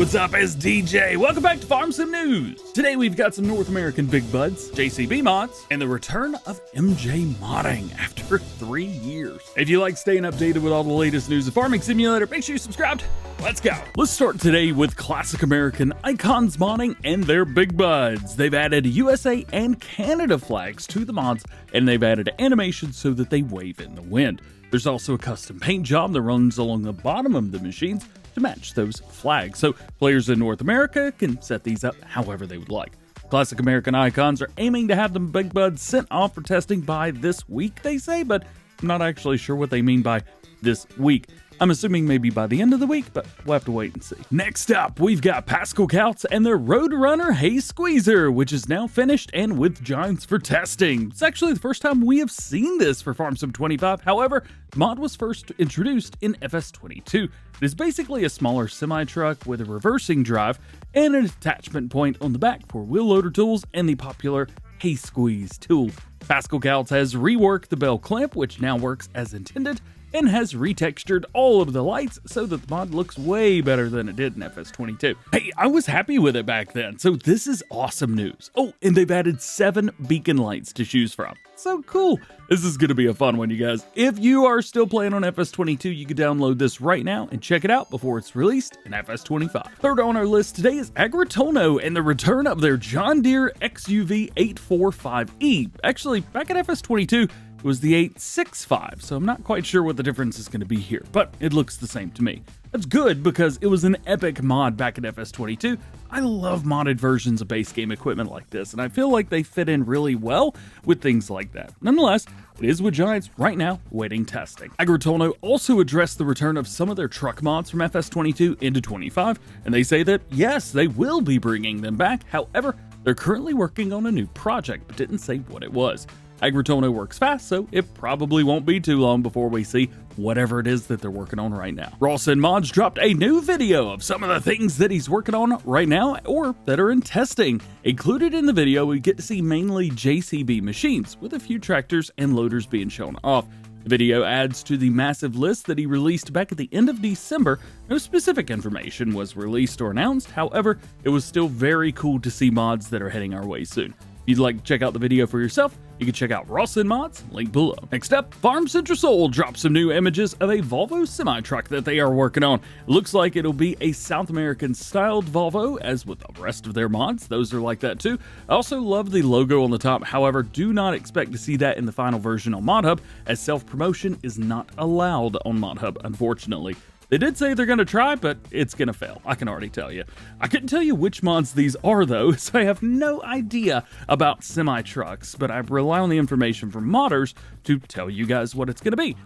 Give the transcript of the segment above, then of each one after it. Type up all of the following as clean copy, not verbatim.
what's up? It's DJ. Welcome back to Farm Sim News. Today we've got some North American big buds, JCB mods, and the return of MJ modding after 3 years. If you like staying updated with all the latest news of Farming Simulator, make sure you're subscribed. Let's go. Let's start today with classic American icons modding and their big buds. They've added USA and Canada flags to the mods, and they've added animations so that they wave in the wind. There's also a custom paint job that runs along the bottom of the machines to match those flags, so players in North America can set these up however they would like. Classic American icons are aiming to have the big buds sent off for testing by this week, they say, but I'm not actually sure what they mean by this week. I'm assuming maybe by the end of the week, but we'll have to wait and see. Next up, we've got Pascal Counts and their Roadrunner Hay Squeezer, which is now finished and with giants for testing. It's actually the first time we have seen this for Farm Sim 25. However, the mod was first introduced in FS22. It is basically a smaller semi-truck with a reversing drive and an attachment point on the back for wheel loader tools and the popular hay squeeze tool. Pascal Counts has reworked the bell clamp, which now works as intended, and has retextured all of the lights so that the mod looks way better than it did in FS22. Hey, I was happy with it back then, so this is awesome news. Oh, and they've added 7 beacon lights to choose from. So cool. This is going to be a fun one, you guys. If you are still playing on FS22, you can download this right now and check it out before it's released in FS25. Third on our list today is Agritono and the return of their John Deere XUV 845E. Actually, back at FS22, it was the 865, so I'm not quite sure what the difference is going to be here, but it looks the same to me. That's good because it was an epic mod back at FS22. I love modded versions of base game equipment like this, and I feel like they fit in really well with things like that. Nonetheless, it is with giants right now, waiting testing. Agritono also addressed the return of some of their truck mods from FS22 into 25, and they say that yes, they will be bringing them back. However, they're currently working on a new project, but didn't say what it was. Agritono works fast, so it probably won't be too long before we see whatever it is that they're working on right now. RossN Mods dropped a new video of some of the things that he's working on right now or that are in testing. Included in the video, we get to see mainly JCB machines, with a few tractors and loaders being shown off. The video adds to the massive list that he released back at the end of December. No specific information was released or announced, however, it was still very cool to see mods that are heading our way soon. If you'd like to check out the video for yourself, you can check out RossN Mods, link below. Next up, Farm Central Soul dropped some new images of a Volvo semi-truck that they are working on. It looks like it'll be a South American-styled Volvo, as with the rest of their mods. Those are like that too. I also love the logo on the top, however, do not expect to see that in the final version on ModHub, as self-promotion is not allowed on ModHub, unfortunately. They did say they're going to try, but it's going to fail. I can already tell you. I couldn't tell you which mods these are, though, so I have no idea about semi-trucks, but I rely on the information from modders to tell you guys what it's going to be.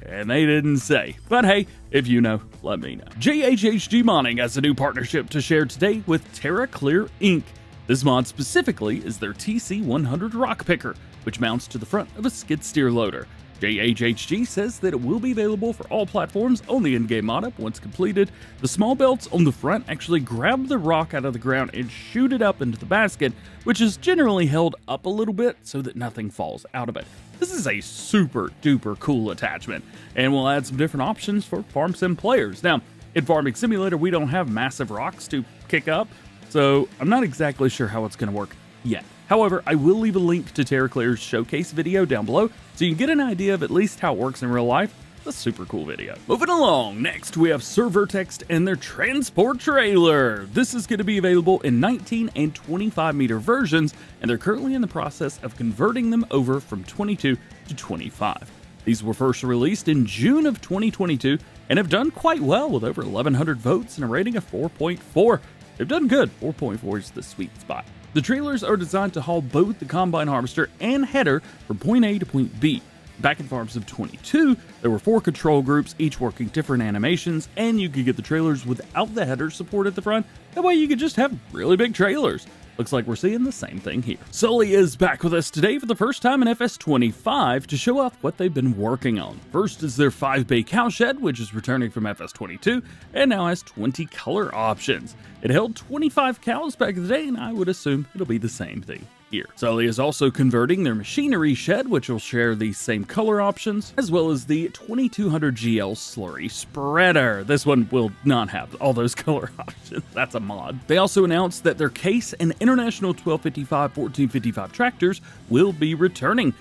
And they didn't say. But hey, if you know, let me know. JHHG Modding has a new partnership to share today with TerraClear Inc. This mod specifically is their TC100 rock picker, which mounts to the front of a skid steer loader. JHHG says that it will be available for all platforms on the in-game mod-up once completed. The small belts on the front actually grab the rock out of the ground and shoot it up into the basket, which is generally held up a little bit so that nothing falls out of it. This is a super duper cool attachment, and will add some different options for Farm Sim players. Now, in Farming Simulator, we don't have massive rocks to kick up, so I'm not exactly sure how it's going to work yet. However, I will leave a link to TerraClear's showcase video down below so you can get an idea of at least how it works in real life. It's a super cool video. Moving along, next we have Servertext and their transport trailer. This is going to be available in 19 and 25 meter versions, and they're currently in the process of converting them over from 22 to 25. These were first released in June of 2022 and have done quite well with over 1,100 votes and a rating of 4.4. They've done good. 4.4 is the sweet spot. The trailers are designed to haul both the combine harvester and header from point A to point B. Back in Farm Sim 22, there were 4 control groups, each working different animations, and you could get the trailers without the header support at the front. That way you could just have really big trailers. Looks like we're seeing the same thing here. Sully is back with us today for the first time in FS25 to show off what they've been working on. First is their 5-bay cowshed, which is returning from FS22 and now has 20 color options. It held 25 cows back in the day, and I would assume it'll be the same thing here. Sully is also converting their machinery shed, which will share the same color options, as well as the 2200 GL slurry spreader. This one will not have all those color options. That's a mod. They also announced that their Case and International 1255, 1455 tractors will be returning.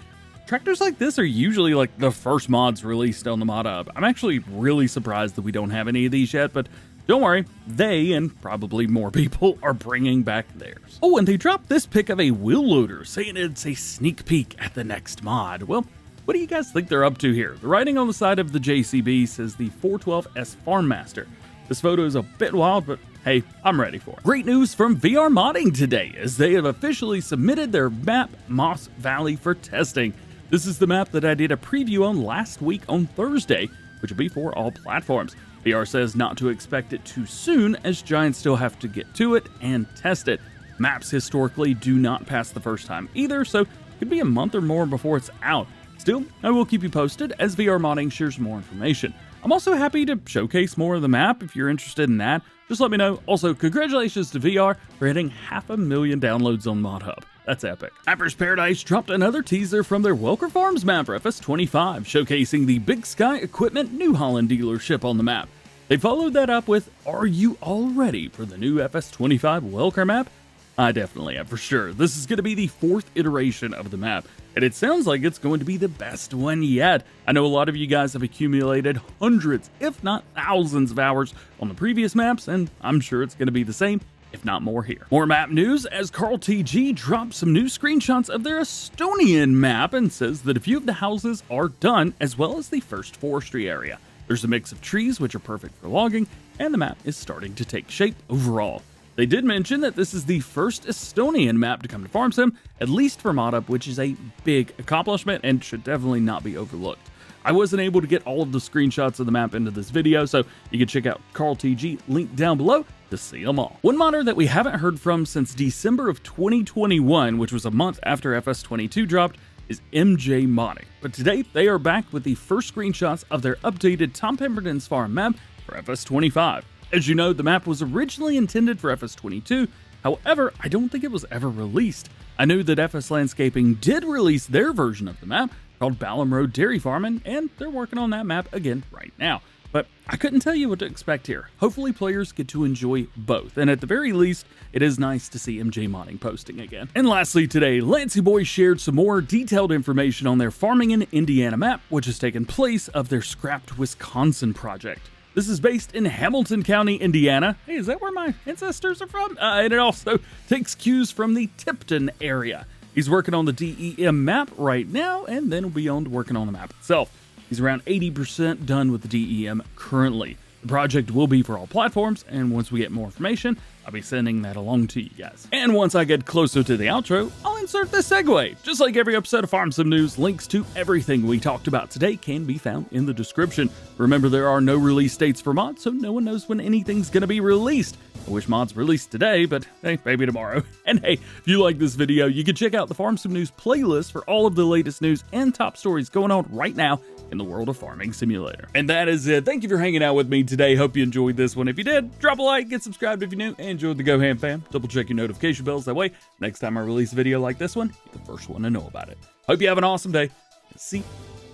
Tractors like this are usually like the first mods released on the mod hub. I'm actually really surprised that we don't have any of these yet, but don't worry, they, and probably more people, are bringing back theirs. Oh, and they dropped this pic of a wheel loader, saying it's a sneak peek at the next mod. Well, what do you guys think they're up to here? The writing on the side of the JCB says the 412S Farm Master. This photo is a bit wild, but hey, I'm ready for it. Great news from VR Modding today, as they have officially submitted their map, Moss Valley, for testing. This is the map that I did a preview on last week on Thursday, which will be for all platforms. VR says not to expect it too soon, as Giants still have to get to it and test it. Maps historically do not pass the first time either, so it could be a month or more before it's out. Still, I will keep you posted as VR Modding shares more information. I'm also happy to showcase more of the map if you're interested in that. Just let me know. Also, congratulations to VR for hitting 500,000 downloads on ModHub. That's epic. Mappers Paradise dropped another teaser from their Welker Farms map for FS25, showcasing the Big Sky Equipment New Holland dealership on the map. They followed that up with, "Are you all ready for the new FS25 Welker map?" I definitely am, for sure. This is going to be the 4th iteration of the map, and it sounds like it's going to be the best one yet. I know a lot of you guys have accumulated hundreds, if not thousands of hours on the previous maps, and I'm sure it's going to be the same, if not more here. More map news as Carl TG dropped some new screenshots of their Estonian map and says that a few of the houses are done, as well as the first forestry area. There's a mix of trees which are perfect for logging, and the map is starting to take shape overall. They did mention that this is the first Estonian map to come to FarmSim, at least for ModHub, which is a big accomplishment and should definitely not be overlooked. I wasn't able to get all of the screenshots of the map into this video, so you can check out Carl TG, link down below, to see them all. One modder that we haven't heard from since December of 2021, which was a month after FS22 dropped, is MJ Modding. But today, they are back with the first screenshots of their updated Tom Pemberton's farm map for FS25. As you know, the map was originally intended for FS22, however, I don't think it was ever released. I knew that FS Landscaping did release their version of the map, called Ballum Road Dairy Farming, and they're working on that map again right now. But I couldn't tell you what to expect here. Hopefully players get to enjoy both, and at the very least, it is nice to see MJ Modding posting again. And lastly today, Lancey Boy shared some more detailed information on their Farming in Indiana map, which has taken place of their scrapped Wisconsin project. This is based in Hamilton County, Indiana. Hey, is that where my ancestors are from? And it also takes cues from the Tipton area. He's working on the DEM map right now, and then will be on to working on the map itself. He's around 80% done with the DEM currently. The project will be for all platforms, and once we get more information, I'll be sending that along to you guys. And once I get closer to the outro, I'll insert this segue. Just like every episode of FarmSim News, links to everything we talked about today can be found in the description. Remember, there are no release dates for mods, so no one knows when anything's going to be released. I wish mods released today, but hey, maybe tomorrow. And hey, if you like this video, you can check out the FarmSim News playlist for all of the latest news and top stories going on right now in the world of Farming Simulator. And that is it. Thank you for hanging out with me today. Hope you enjoyed this one. If you did, drop a like, get subscribed if you're new, and enjoy the DjGoHam fam. Double check your notification bells. That way, next time I release a video like this one, you're the first one to know about it. Hope you have an awesome day. See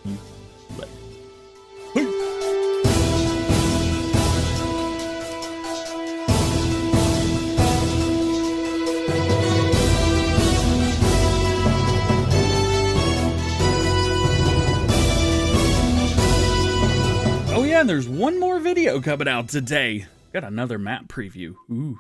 you later. Oh yeah, and there's one more video coming out today. Got another map preview. Ooh.